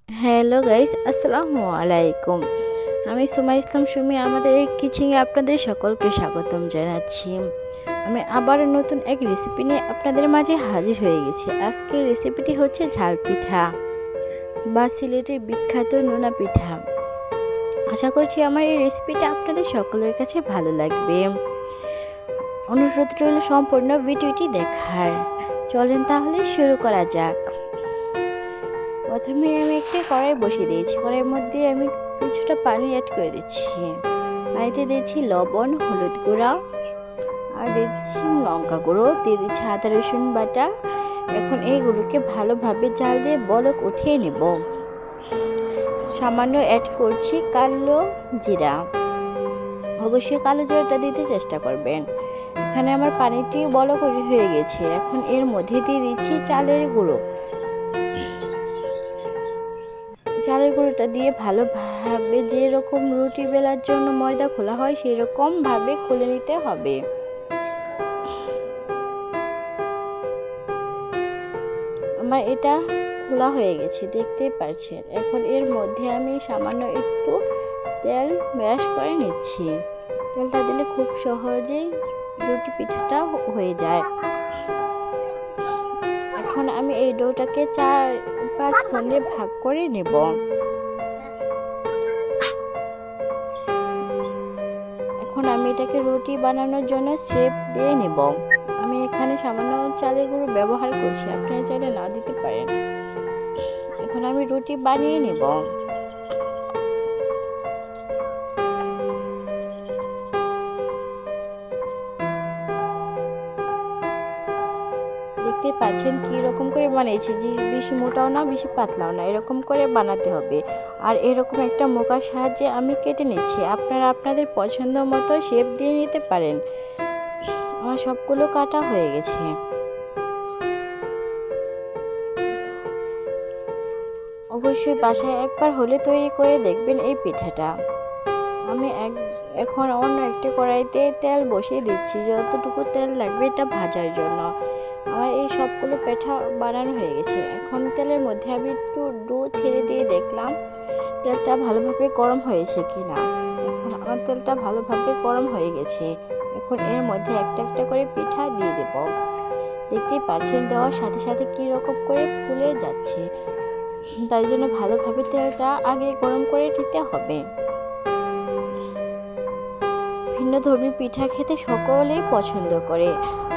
Hello guys, আসসালামু আলাইকুম। আমি সুমা ইসলাম সুমি। আমাদের এই কিচেনে আপনাদের সকলকে স্বাগতম জানাচ্ছি। আমি আবার নতুন এক রেসিপি নিয়ে আপনাদের মাঝে হাজির হয়ে গেছি। আজকের রেসিপিটি হচ্ছে ঝাল পিঠা বা সিলেটের বিখ্যাত নোনা পিঠা। আশা করছি আমার এই রেসিপিটা আপনাদের সকলের কাছে ভালো লাগবে। অনুরোধ রইল সম্পূর্ণ ভিডিওটি দেখার। চলেন তাহলে শুরু করা যাক। প্রথমে আমি একটি কড়াই বসিয়ে দিয়েছি। কড়াইয়ের মধ্যে আমি কিছুটা পানি অ্যাড করে দিচ্ছি। পানিতে দিয়েছি লবণ, হলুদ গুঁড়া আর দিচ্ছি লঙ্কা গুঁড়ো, দিয়ে দিচ্ছি আদা রসুন বাটা। এখন এইগুলোকে ভালোভাবে জাল দিয়ে বলক উঠিয়ে নেব। সামান্য অ্যাড করছি কালো জিরা। অবশ্যই কালো জিরাটা দিতে চেষ্টা করবেন। এখানে আমার পানিটি বলক হয়ে গেছে। এখন এর মধ্যে দিয়ে দিচ্ছি চালের গুঁড়ো। চালের গুঁড়োটা দিয়ে ভালোভাবে যেরকম রুটি বেলার জন্য ময়দা খোলা হয় সেই রকম ভাবে খুলে নিতে হবে। আমার এটা খোলা হয়ে গেছে, দেখতেই পাচ্ছেন। এখন এর মধ্যে আমি সামান্য একটু তেল ব্রাশ করে নিচ্ছি। তেলটা দিলে খুব সহজেই রুটি পিঠাটা হয়ে যায়। এখন আমি এই ডোটাকে 4-5 খণ্ডে ভাগ করে নেব। এখন আমি এটাকে রুটি বানানোর জন্য শেপ দিয়ে নেব। আমি এখানে সামান্য চালের গুঁড়ো ব্যবহার করছি, আপনারা চাইলে না দিতে পারেন। এখন আমি রুটি বানিয়ে নেব। দেখতে পাচ্ছেন কি রকম করে বানিয়েছি, যে বেশি মোটাও না বেশি পাতলাও না, এরকম করে বানাতে হবে। আর এরকম একটা মোকার সাহায্যে আমি কেটে নিচ্ছি। আপনারা আপনাদের পছন্দ মতো শেপ দিয়ে নিতে পারেন। আমার সবগুলো কাটা হয়ে গেছে। অবশ্যই বাসায় একবার হলে তৈরি করে দেখবেন এই পিঠাটা। আমি এখন অন্য একটি কড়াইতে তেল বসিয়ে দিচ্ছি, যতটুকু তেল লাগবে এটা ভাজার জন্য। আমার এই সবগুলো পিঠা বানানো হয়ে গেছে। এখন তেলের মধ্যে আমি একটু ডো ছেড়ে দিয়ে দেখলাম তেলটা ভালোভাবে গরম হয়েছে কিনা। এখন আমার তেলটা ভালোভাবে গরম হয়ে গেছে। এখন এর মধ্যে একটা একটা করে পিঠা দিয়ে দেব। দেখতেই পাচ্ছেন দেওয়ার সাথে সাথে কি রকম করে ফুলে যাচ্ছে। তাই জন্য ভালোভাবে তেলটা আগে গরম করে নিতে হবে। ভিন্নধর্মী পিঠা খেতে সকলেই পছন্দ করে।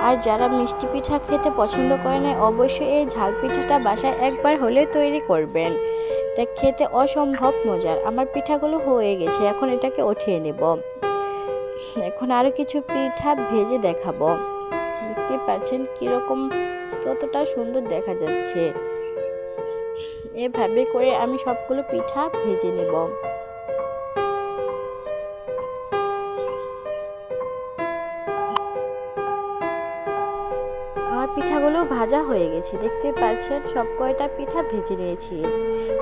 আর যারা মিষ্টি পিঠা খেতে পছন্দ করে না, অবশ্যই এই ঝাল পিঠাটা বাসায় একবার হলে তৈরি করবেন। এটা খেতে অসম্ভব মজার। আমার পিঠাগুলো হয়ে গেছে, এখন এটাকে উঠিয়ে নেব। এখন আরও কিছু পিঠা ভেজে দেখাবো। দেখতে পাচ্ছেন কীরকম কতটা সুন্দর দেখা যাচ্ছে। এভাবে করে আমি সবগুলো পিঠা ভেজে নেব। আমার পিঠাগুলো ভাজা হয়ে গেছে, দেখতে পাচ্ছেন সব কয়টা পিঠা ভেজে নিয়েছি।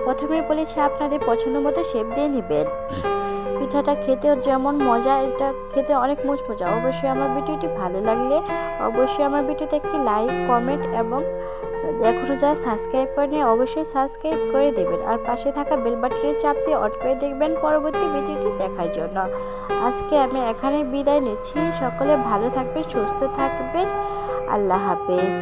প্রথমে বলেছি আপনাদের পছন্দ মতো শেপ দিয়ে নেবেন। পিঠাটা খেতেও যেমন মজা, এটা খেতে অনেক মজা। অবশ্যই আমার ভিডিওটি ভালো লাগলে অবশ্যই আমার ভিডিওতে একটি লাইক, কমেন্ট এবং এখনও যারা সাবস্ক্রাইব করেনি অবশ্যই সাবস্ক্রাইব করে দেবেন। আর পাশে থাকা বেল বাটনের চাপ দিয়ে অন করে দেখবেন পরবর্তী ভিডিওটি দেখার জন্য। আজকে আমি এখানে বিদায় নিচ্ছি। সকলে ভালো থাকবেন, সুস্থ থাকবেন। আল্লাহ হাফেজ।